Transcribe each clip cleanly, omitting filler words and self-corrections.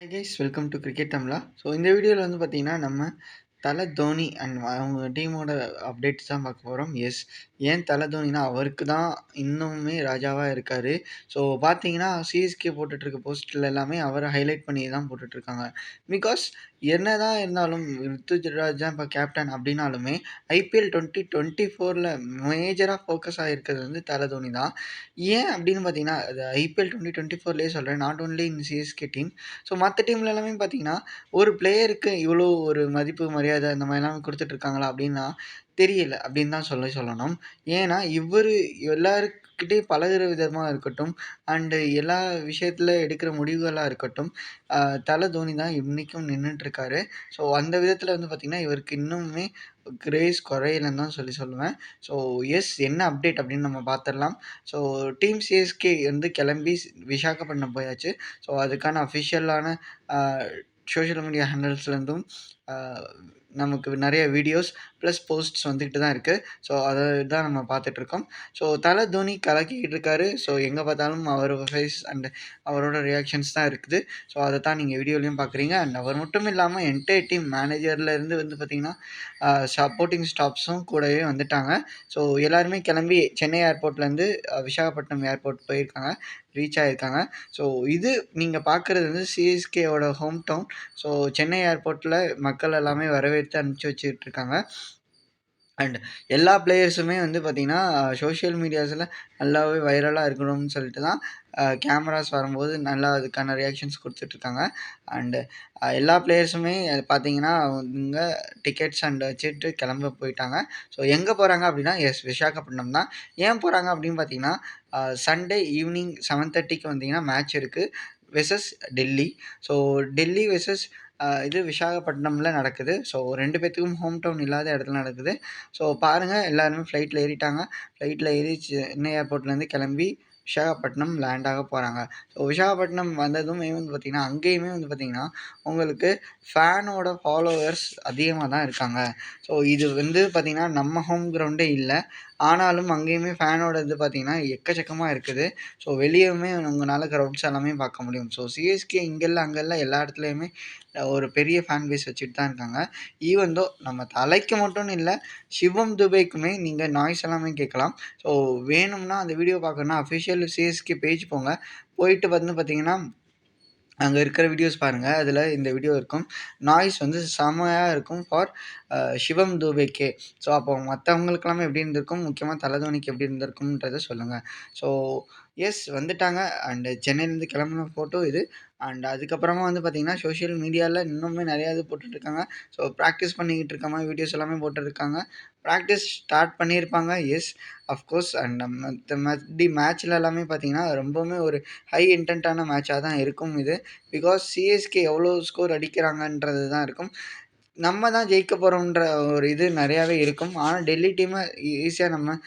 Hi guys welcome to cricket Tamizha. So இந்த வீடியோவில் வந்து பார்த்தீங்கன்னா நம்ம தலை தோனி அண்ட் அவங்க டீமோட அப்டேட்ஸ் தான் பார்க்க போகிறோம். எஸ், ஏன் தலை தோனினா அவருக்கு தான் இன்னுமே ராஜாவாக இருக்கார். ஸோ பார்த்தீங்கன்னா சிஎஸ்கே போட்டுட்ருக்க போஸ்ட்டில் எல்லாமே அவரை ஹைலைட் பண்ணி தான் போட்டுட்ருக்காங்க. பிகாஸ் என்ன தான் இருந்தாலும் ருத்துராஜ் தான் இப்போ கேப்டன் அப்படின்னாலுமே ஐபிஎல் 2024 மேஜராக ஃபோக்கஸ் ஆகிருக்கிறது வந்து தலை தோனி தான். ஏன் அப்படின்னு பார்த்தீங்கன்னா அது ஐபிஎல் 2024 சொல்கிறேன், not only in CSK team. So மற்ற டீம்ல எல்லாமே பார்த்தீங்கன்னா, ஒரு பிளேயருக்கு இவ்வளோ ஒரு மதிப்பு, மரியாதை இந்த மாதிரிலாம் குடுத்துட்ருக்காங்களா அப்படின்னா, தெரியல அப்படின்னு தான் சொல்லணும். ஏன்னா, இவரு எல்லாருக்கிட்டயும் பழகுற விதமா இருக்கட்டும், அண்டு எல்லா விஷயத்துல எடுக்கிற முடிவுகளா இருக்கட்டும், தல தோனி தான் இன்னைக்கும் நின்னுட்ருக்காரு. ஸோ அந்த விதத்துல வந்து பார்த்தீங்கன்னா, இவருக்கு இன்னுமே கிரேஸ் குறையலன்னு தான் சொல்லுவேன். ஸோ எஸ், என்ன அப்டேட் அப்படின்னு நம்ம பார்த்துடலாம். ஸோ டீம் சிஎஸ்கே வந்து கிளம்பி விசாகப்பட்டினம் போயாச்சு. ஸோ அதுக்கான அஃபிஷியலான சோஷியல் மீடியா ஹேண்டில்ஸ்லேருந்தும் நமக்கு நிறைய வீடியோஸ் ப்ளஸ் போஸ்ட்ஸ் வந்துக்கிட்டு தான் இருக்குது. ஸோ அதை தான் நம்ம பார்த்துட்ருக்கோம். ஸோ தலை தோனி கலக்கிக்கிட்டு இருக்காரு. ஸோ எங்கே பார்த்தாலும் அவரோட ஃபேஸ் அண்ட் அவரோட ரியாக்ஷன்ஸ் தான் இருக்குது. ஸோ அதை தான் நீங்கள் வீடியோலையும் பார்க்குறீங்க. அண்ட் அவர் மட்டும் இல்லாமல் என்டையர் டீம் மேனேஜர்லேருந்து வந்து பார்த்திங்கன்னா சப்போர்ட்டிங் ஸ்டாஃப்ஸும் கூடவே வந்துட்டாங்க. ஸோ எல்லாருமே கிளம்பி சென்னை ஏர்போர்ட்லேருந்து விசாகப்பட்டினம் ஏர்போர்ட் போயிருக்காங்க, ரீச் ஆகியிருக்காங்க. ஸோ இது நீங்கள் பார்க்குறது வந்து சிஎஸ்கேவோட ஹோம் டவுன். ஸோ சென்னை ஏர்போர்ட்டில் மக்கள் எல்லாமே வரவேற்று அனுப்பிச்சி வச்சுட்ருக்காங்க. அண்ட் எல்லா பிளேயர்ஸுமே வந்து பார்த்திங்கன்னா சோஷியல் மீடியாஸில் நல்லாவே வைரலாக இருக்கணும்னு சொல்லிட்டு தான் கேமராஸ் வரும்போது நல்லா அதுக்கான ரியாக்ஷன்ஸ் கொடுத்துட்ருக்காங்க. அண்டு எல்லா பிளேயர்ஸுமே பார்த்தீங்கன்னா இங்கே டிக்கெட்ஸ் அண்ட் வச்சுட்டு கிளம்ப போயிட்டாங்க. ஸோ எங்கே போகிறாங்க அப்படின்னா எஸ், விசாகப்பட்டினம் தான். ஏன் போகிறாங்க அப்படின்னு பார்த்தீங்கன்னா சண்டே ஈவினிங் 7:30க்கு வந்தீங்கன்னா மேட்ச் இருக்குது versus Delhi. So Delhi versus இது விசாகப்பட்டினமில் நடக்குது. ஸோ 2 பேத்துக்கும் ஹோம் டவுன் இல்லாத இடத்துல நடக்குது. ஸோ பாருங்கள், எல்லாருமே ஃப்ளைட்டில் ஏறிட்டாங்க. ஃப்ளைட்டில் ஏறி சென்னை ஏர்போர்ட்லேருந்து கிளம்பி விசாகப்பட்டினம் லேண்ட் ஆக போகிறாங்க. ஸோ விசாகப்பட்டினம் வந்ததுமே வந்து பார்த்திங்கன்னா அங்கேயுமே வந்து பார்த்திங்கன்னா உங்களுக்கு ஃபேனோட ஃபாலோவர்ஸ் அதிகமாக தான் இருக்காங்க. ஸோ இது வந்து பார்த்திங்கன்னா நம்ம ஹோம் கிரவுண்டே இல்லை, ஆனாலும் அங்கேயுமே ஃபேனோட இது பார்த்திங்கன்னா எக்கச்சக்கமாக இருக்குது. ஸோ வெளியவுமே உங்களால் க்ரௌட்ஸ் எல்லாமே பார்க்க முடியும். ஸோ சிஎஸ்கே இங்கெல்லாம் அங்கெல்லாம் எல்லா இடத்துலையுமே ஒரு பெரிய ஃபேன் பேஸ் வச்சுட்டு தான் இருக்காங்க. ஈவன் தோ நம்ம தலைக்கு மட்டும்னு இல்லை, சிவம் துபேக்குமே நீங்கள் நாய்ஸ் எல்லாமே கேட்கலாம். ஸோ வேணும்னா அந்த வீடியோ பார்க்கணுன்னா அஃபிஷியல் சிஎஸ்கே பேஜ் போங்க. போயிட்டு வந்து பார்த்திங்கன்னா அங்கே இருக்கிற வீடியோஸ் பாருங்கள், அதில் இந்த வீடியோ இருக்கும். நாய்ஸ் வந்து செம்மையாக இருக்கும் ஃபார் சிவம் துபேக்கே. ஸோ அப்போ மற்றவங்களுக்கெல்லாமே எப்படி இருந்திருக்கும், முக்கியமாக தலை தோனிக்கு எப்படி இருந்திருக்கும்ன்றதை சொல்லுங்கள். ஸோ எஸ், வந்துட்டாங்க. அண்டு சென்னையிலேருந்து கிளம்புன ஃபோட்டோ இது. அண்ட் அதுக்கப்புறமா வந்து பார்த்திங்கன்னா சோஷியல் மீடியாவில் இன்னுமே நிறையா இது போட்டுட்ருக்காங்க. ஸோ ப்ராக்டிஸ் பண்ணிக்கிட்டு இருக்க மாதிரி வீடியோஸ் எல்லாமே போட்டுருக்காங்க. ப்ராக்டிஸ் ஸ்டார்ட் பண்ணியிருப்பாங்க, எஸ் அஃப்கோர்ஸ். அண்ட் மேட்ச்சில் எல்லாமே பார்த்திங்கன்னா ரொம்பவுமே ஒரு ஹை இன்டென்ட்டான மேட்சாக தான் இருக்கும் இது. பிகாஸ் சிஎஸ்கே எவ்வளோ ஸ்கோர் அடிக்கிறாங்கன்றது தான் இருக்கும். நம்ம தான் ஜெயிக்க போகிறோம்ன்ற ஒரு இது நிறையாவே இருக்கும். ஆனால் டெல்லி டீமை ஈஸியாக நம்ம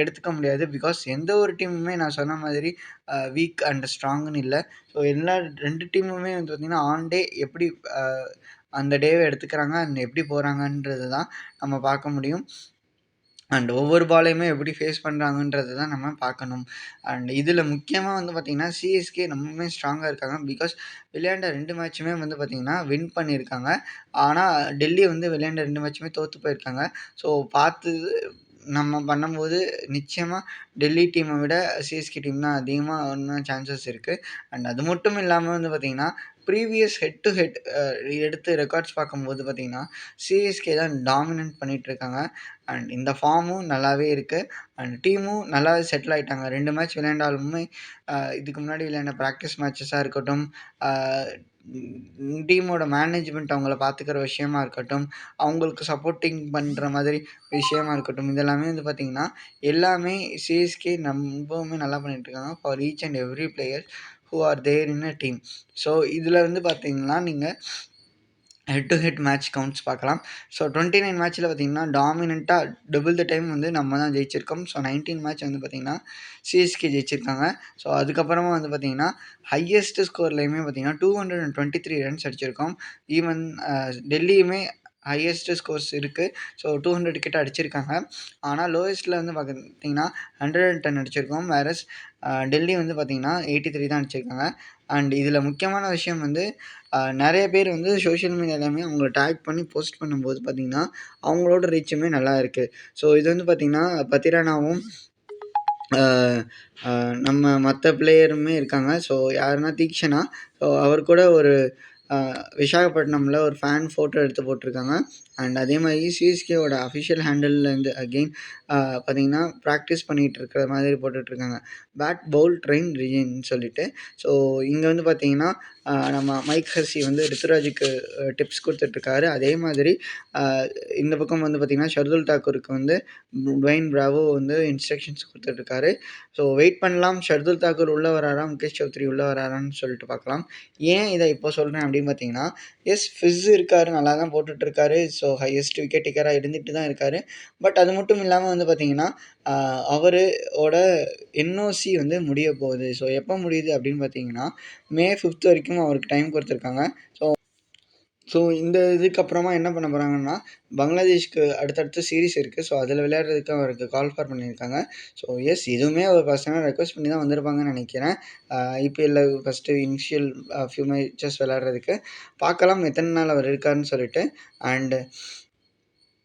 எடுத்துக்க முடியாது. பிகாஸ் எந்த ஒரு டீமுமே நான் சொன்ன மாதிரி வீக் அண்ட் ஸ்ட்ராங்குன்னு இல்லை. ஸோ எல்லா 2 டீமுமே வந்து பார்த்திங்கன்னா ஆன் டே எப்படி அந்த டேவை எடுத்துக்கிறாங்க அண்ட் எப்படி போகிறாங்கன்றது தான் நம்ம பார்க்க முடியும். அண்ட் ஒவ்வொரு பாலையுமே எப்படி ஃபேஸ் பண்ணுறாங்கன்றது தான் நம்ம பார்க்கணும். அண்ட் இதில் முக்கியமாக வந்து பார்த்திங்கன்னா சிஎஸ்கே ரொம்பவுமே ஸ்ட்ராங்காக இருக்காங்க. பிகாஸ் விளையாண்ட 2 மேட்சுமே வந்து பார்த்திங்கன்னா வின் பண்ணியிருக்காங்க. ஆனால் டெல்லி வந்து விளையாண்ட 2 மேட்சுமே தோற்று போயிருக்காங்க. ஸோ பார்த்து நம்ம பண்ணும்போது நிச்சயமாக டெல்லி டீமை விட சிஎஸ்கே டீம் தான் அதிகமாக இன்னும் சான்சஸ் இருக்குது. அண்ட் அது மட்டும் இல்லாமல் வந்து பார்த்திங்கன்னா ப்ரீவியஸ் ஹெட் டு ஹெட் எடுத்து ரெக்கார்ட்ஸ் பார்க்கும்போது பார்த்திங்கன்னா சிஎஸ்கே தான் டாமினன்ட் பண்ணிகிட்ருக்காங்க. அண்ட் இந்த ஃபார்மும் நல்லாவே இருக்குது. அண்ட் டீமும் நல்லாவே செட்டில் ஆகிட்டாங்க. 2 மேட்ச் விளையாண்டாலுமே இதுக்கு முன்னாடி விளையாண்ட ப்ராக்டிஸ் மேட்சஸாக இருக்கட்டும், டீமோட மேனேஜ்மெண்ட் அவங்கள பார்த்துக்கிற விஷயமா இருக்கட்டும், அவங்களுக்கு சப்போர்ட்டிங் பண்ணுற மாதிரி விஷயமா இருக்கட்டும், இதெல்லாமே வந்து பார்த்திங்கன்னா எல்லாமே சிஎஸ்கே ரொம்பவுமே நல்லா பண்ணிகிட்ருக்காங்க for each and every player who are there in a team. So இதில் வந்து பார்த்திங்கன்னா நீங்கள் head to head match counts பார்க்கலாம். ஸோ 29 மேட்ச்சில் பார்த்திங்கன்னா டாமினண்ட்டாக டபுள் த டைம் வந்து நம்ம தான் ஜெயிச்சிருக்கோம். ஸோ 19 மேட்ச் வந்து பார்த்திங்கன்னா சிஎஸ்கே ஜெயிச்சிருக்காங்க. ஸோ அதுக்கப்புறமா வந்து பார்த்திங்கன்னா ஹையஸ்ட் ஸ்கோர்லேயுமே பார்த்திங்கன்னா 223 ரன்ஸ் அடிச்சிருக்கோம். ஈவன் டெல்லியுமே ஹையஸ்ட் ஸ்கோர்ஸ் இருக்குது. ஸோ 200 கிட்ட அடிச்சிருக்காங்க. ஆனால் லோயஸ்ட்டில் வந்து பார்த்திங்கன்னா 110 அடிச்சிருக்கோம். வேறஸ் டெல்லி வந்து பார்த்தீங்கன்னா 83 தான் அடிச்சிருக்காங்க. அண்ட் இதில் முக்கியமான விஷயம் வந்து நெறைய பேர் வந்து சோஷியல் மீடியாலயுமே அவங்கள டேக் பண்ணி போஸ்ட் பண்ணும்போது பார்த்தீங்கன்னா, அவங்களோட ரீச்சுமே நல்லா இருக்கு. ஸோ இது வந்து பார்த்தீங்கன்னா, பத்திரானாவும் அ அ நம்ம மத்த பிளேயருமே இருக்காங்க. ஸோ யாருன்னா தீக்ஷனா. ஸோ அவர் கூட ஒரு அ விசாகப்பட்டினம்ல ஒரு ஃபேன் ஃபோட்டோ எடுத்து போட்டிருக்காங்க. அண்ட் அதே மாரி சிஎஸ்கேவோட அஃபிஷியல் ஹேண்டில்லேருந்து அகெயின் பார்த்தீங்கன்னா, பிராக்டிஸ் பண்ணிட்டு இருக்கிற மாதிரி போட்டுட்ருக்காங்க. பேட் பவுல் ட்ரெயின் ரிஜின்னு சொல்லிட்டு. ஸோ இங்க வந்து பார்த்தீங்கன்னா, நம்ம மைக் ஹர்ஷி வந்து ரித்துராஜுக்கு டிப்ஸ் குடுத்துட்ருக்காரு. அதே மாதிரி அ இந்த பக்கம் வந்து பார்த்தீங்கன்னா, ஷர்துல் தாக்கூருக்கு வந்து டுவைன் பிராவோ வந்து இன்ஸ்ட்ரக்ஷன்ஸ் குடுத்துட்ருக்காரு. ஸோ வெயிட் பண்ணலாம். ஷர்துல் தாக்கூர் உள்ள வராரா? முகேஷ் சௌத்ரி உள்ள வராரான்னு சொல்லிட்டு பார்க்கலாம். ஏன் இத இப்போ சொல்றேன் அப்படின்னு பார்த்தீங்கன்னா, எஸ் ஃபிஸ் இருக்காரு. நல்லா தான் போட்டுட்ருக்காரு. ஸோ ஹையஸ்ட் விக்கெட் டேக்கரா இருந்துட்டு தான் இருக்காரு. பட் அது மட்டும் இல்லாம வந்து பார்த்தீங்கன்னா, அ அவரோட என்ஓசி வந்து முடிய போகுது. ஸோ எப்போ முடியுது அப்படின்னு பார்த்தீங்கன்னா, மே 5 வரைக்கும் அவருக்கு டைம் குடுத்துருக்காங்க. ஸோ இந்த இதுக்கப்புறமா என்ன பண்ண போறாங்கன்னா, பங்களாதேஷ்க்கு அடுத்தடுத்து சீரிஸ் இருக்கு. ஸோ அதில விளையாடுறதுக்கு அவருக்கு கால் ஃபார் பண்ணியிருக்காங்க. ஸோ எஸ் இதுவுமே அவர் பர்சனலா ரெக்வெஸ்ட் பண்ணி தான் வந்திருப்பாங்கன்னு நெனைக்கிறேன். ஐபிஎல்ல ஃபர்ஸ்ட்டு இனிஷியல் ஃபியூ மேட்சஸ் விளையாடுறதுக்கு. பார்க்கலாம் எத்தன நாள் அவர் இருக்காருன்னு சொல்லிட்டு. அண்ட்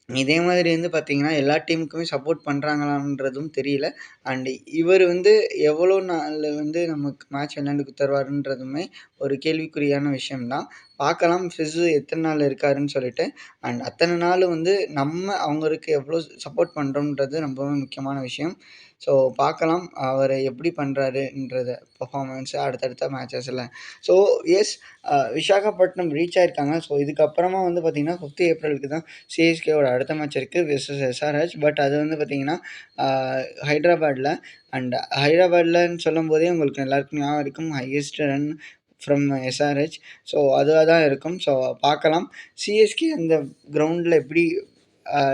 இதே மாதிரி வந்து பார்த்தீங்கன்னா, எல்லா டீமுக்குமே சப்போர்ட் பண்றாங்களான்றதும் தெரியல. அண்ட் இவரு வந்து எவ்வளோ நாள்ல வந்து நமக்கு மேட்ச் விளையாண்டு தருவாருன்றதுமே ஒரு கேள்விக்குறியான விஷயம் தான். பார்க்கலாம் ஃபிஸ் எத்தன நாள் இருக்காருன்னு சொல்லிட்டு. அண்ட் அத்தன நாள் வந்து நம்ம அவங்களுக்கு எவ்வளோ சப்போர்ட் பண்றோம்ன்றது ரொம்பவே முக்கியமான விஷயம். ஸோ பார்க்கலாம் அவரு எப்படி பண்றாருன்றத பெர்ஃபார்மன்ஸ அடுத்தடுத்த மேட்சஸ்ல. ஸோ எஸ் விசாகப்பட்டினம் ரீச் ஆயிருக்காங்க. ஸோ இதுக்கப்புறமா வந்து பார்த்தீங்கன்னா, 5த் ஏப்ரலுக்கு தான் சிஎஸ்கேவோட அடுத்த மேட்ச் இருக்கு வெர்சஸ் எஸ்ஆர்ஹெச். பட் அது வந்து பார்த்தீங்கன்னா, அ ஹைட்ராபாட்ல. அண்ட் ஹைட்ராபாட்லன்னு சொல்லும்போதே உங்களுக்கு எல்லாருக்கும் ஞாபகம் இருக்கும் highest run from SRH. So அதுவா தான் இருக்கும். ஸோ பார்க்கலாம். சிஎஸ்கே அந்த கிரவுண்ட்ல எப்படி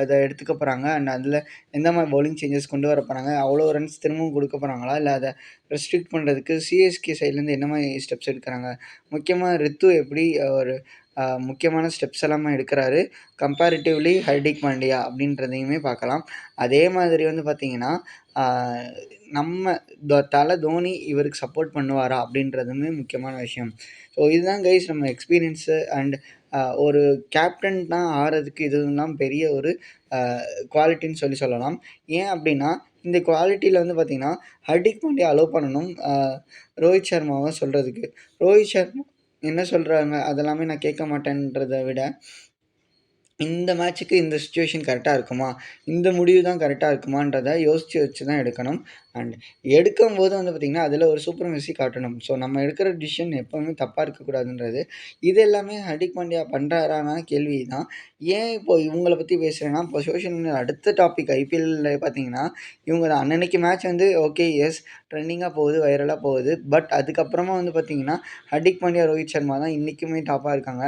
இத எடுத்துக்க போறாங்க. அண்ட் அதில எந்த மாரி பவுலிங் சேஞ்சஸ் கொண்டு வர போறாங்க. அவ்வளோ ரன்ஸ் திரும்பவும் குடுக்க போறாங்களா? இல்ல அத ரெஸ்ட்ரிக்ட் பண்றதுக்கு சிஎஸ்கே சைட்லேருந்து என்ன மாரி ஸ்டெப்ஸ் எடுக்குறாங்க? முக்கியமா ரித்து எப்படி ஒரு முக்கியமான ஸ்டெப்ஸ் எல்லாமே எடுக்குறாரு. கம்பேரிட்டிவ்லி ஹர்திக் பாண்டியா அப்படின்றதையுமே பார்க்கலாம். அதே மாதிரி வந்து பார்த்தீங்கன்னா, ஆ நம்ம தல தோனி இவருக்கு சப்போர்ட் பண்ணுவாரா? அப்படின்றதுமே முக்கியமான விஷயம். ஸோ இதுதான் கைஸ் நம்ம எக்ஸ்பீரியன்ஸு அண்ட் ஒரு கேப்டன்னா ஆறதுக்கு இதுதான் பெரிய ஒரு அ குவாலிட்டின்னு சொல்லலாம். ஏன் அப்படின்னா, இந்த குவாலிட்டில வந்து பார்த்தீங்கன்னா, ஹர்திக் பாண்டியா அலோவ் பண்ணணும். ரோஹித் சர்மாவ சொல்றதுக்கு. ரோஹித் சர்மா என்ன சொல்றாங்க, அதெல்லாமே நான் கேட்க மாட்டேன்றத விட, இந்த மேட்ச்சுக்கு இந்த சிச்சுவேஷன் கரெக்ட்டா இருக்குமா? இந்த முடிவு தான் கரெக்ட்டா இருக்குமான்றத யோசிச்சு வச்சு தான் எடுக்கணும். அண்ட் எடுக்கும்போது வந்து பார்த்தீங்கன்னா, அதில ஒரு சூப்பர்மசி காட்டணும். ஸோ நம்ம எடுக்கிற டிசிஷன் எப்பவுமே தப்பா இருக்கக்கூடாதுன்றது. இது எல்லாமே ஹர்திக் பாண்டியா பண்றாரான்னா கேள்வி தான். ஏன் இப்போ இவங்கள பத்தி பேசுறேன்னா, இப்போ சோஷியல் மீடியா அடுத்த டாபிக் ஐபிஎல்ல பார்த்தீங்கன்னா, இவங்க தான் அன்னன்னைக்கு மேட்ச் வந்து ஓகே, எஸ் ட்ரெண்டிங்கா போகுது, வைரலா போகுது. பட் அதுக்கப்புறமா வந்து பார்த்தீங்கன்னா, ஹர்திக் பாண்டியா, ரோஹித் சர்மா தான் இன்னைக்குமே டாப்பா இருக்காங்க.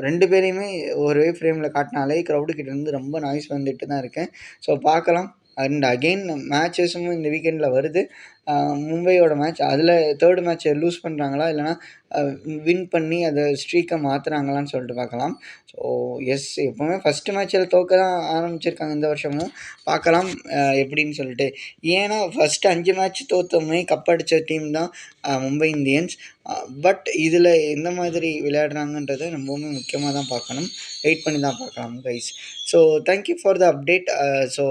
2 பேரையுமே ஒரே ஃப்ரேம்ல காட்டினாலே கிரவுடு கிட்டேருந்து ரொம்ப நாய்ஸ் வந்துட்டு தான் இருக்கு. ஸோ பார்க்கலாம். அண்ட் அகெயின் மேட்சஸும் இந்த வீக்கெண்ட்ல வருது. மும்பையோட மேட்ச். அதில 3 மேட்ச்ச லூஸ் பண்றாங்களா? இல்லன்னா அ வின் பண்ணி அத ஸ்ட்ரீக்க மாத்துறாங்களான்னு சொல்லிட்டு பார்க்கலாம். ஸோ எஸ் எப்பவுமே ஃபர்ஸ்ட் மேட்ச்ல தோக்க தான் ஆரம்பிச்சிருக்காங்க இந்த வருஷமும். பார்க்கலாம் எப்படின்னு சொல்லிட்டு. ஏன்னா ஃபர்ஸ்ட் 5 மேட்ச் தோத்தோமே கப் அடிச்ச டீம் தான் மும்பை இந்தியன்ஸ். பட் இதில எந்த மாதிரி விளையாடுறாங்கன்றத ரொம்பவுமே முக்கியமா தான் பார்க்கணும். வெயிட் பண்ணி தான் பார்க்கலாம் guys. So thank you for the update. So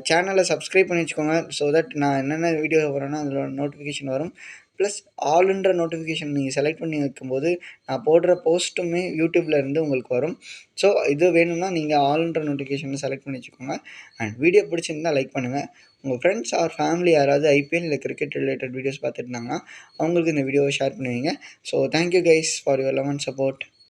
சேனலை சப்ஸ்கிரைப் பண்ணி வச்சுக்கோங்க. ஸோ தட் நான் என்னென்ன வீடியோ போடுறேனோ அதில் நோட்டிஃபிகேஷன் வரும். ப்ளஸ் ஆல்ன்ற நோட்டிஃபிகேஷன் நீங்கள் செலக்ட் பண்ணி வைக்கும்போது நான் போடுற போஸ்ட்டுமே யூடியூப்ல இருந்து உங்களுக்கு வரும். ஸோ இது வேணும்னா நீங்கள் ஆல்ன்ற நோட்டிஃபிகேஷனை செலக்ட் பண்ணி வச்சுக்கோங்க. அண்ட் வீடியோ பிடிச்சிருந்தா லைக் பண்ணுங்கள். உங்கள் ஃப்ரெண்ட்ஸ் ஆர் ஃபேமிலி யாராவது ஐபிஎல் இல்லை கிரிக்கெட் ரிலேட்டட் வீடியோஸ் பார்த்துட்டு இருந்தாங்கன்னா அவங்களுக்கு இந்த வீடியோவை ஷேர் பண்ணுவீங்க. So thank you guys for your love and support.